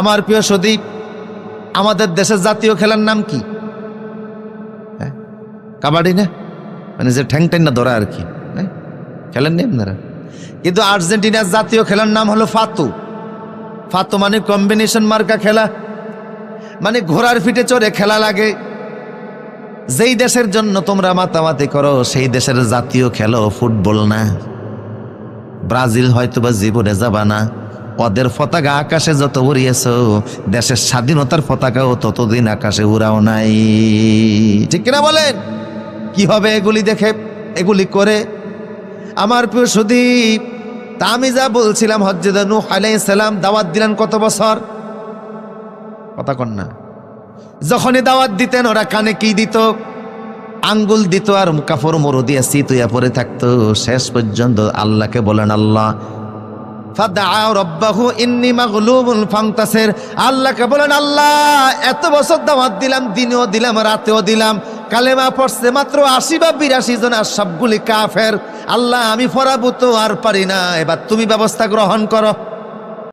আমার প্রিয় সদীপ, আমাদের দেশের জাতীয় খেলার নাম কি? কাবাডি না? মানে যে ঠ্যাং ঠ্যাং না ধরা আর কি, খেলেন নি আপনারা? কিন্তু আর্জেন্টিনার জাতীয় খেলার নাম হলো ফাতু। ফাতু মানে কম্বিনেশন মার্কা খেলা, মানে ঘোড়ার পিঠে চড়ে খেলা লাগে। যেই দেশের জন্য তোমরা মাতামাতি করো সেই দেশের জাতীয় খেলো ফুটবল না। ব্রাজিল হয়তো বা জীবনে যাবা না, ওদের পতাকা আকাশে যত উড়িয়েছ, দেশের স্বাধীনতার পতাকাও ততদিন আকাশে উড়াও নাই। ঠিক কিনা বলেন? কি হবে এগুলি দেখে, এগুলি করে? আমার প্রিয় সুদীপ, তা আমি যা বলছিলাম, হযরত নূহ আলাইহিস সালাম দাওয়াত দিলেন কত বছর? কথা কন না। যখনই দাওয়াত দিতেন ওরা কানে কি দিত? আঙ্গুল দিত আর কাপড় মরু দিয়ে চিতুইয়া পড়ে থাকতো। শেষ পর্যন্ত আল্লাহকে বলেন, আল্লাহ ফাদআ রাব্বাহু ইন্নী মাগলুবুন ফান্তাসির। আল্লাহকে বলেন, আল্লাহ এত বছর দাওয়াত দিলাম, দিনেও দিলাম রাতেও দিলাম, কালেমা পড়ছে মাত্র ৮০ বা ৮২ জন, আর সবগুলি কাফের। আল্লাহ আমি পড়াবো তো আর পারি না, এবার তুমি ব্যবস্থা গ্রহণ করো।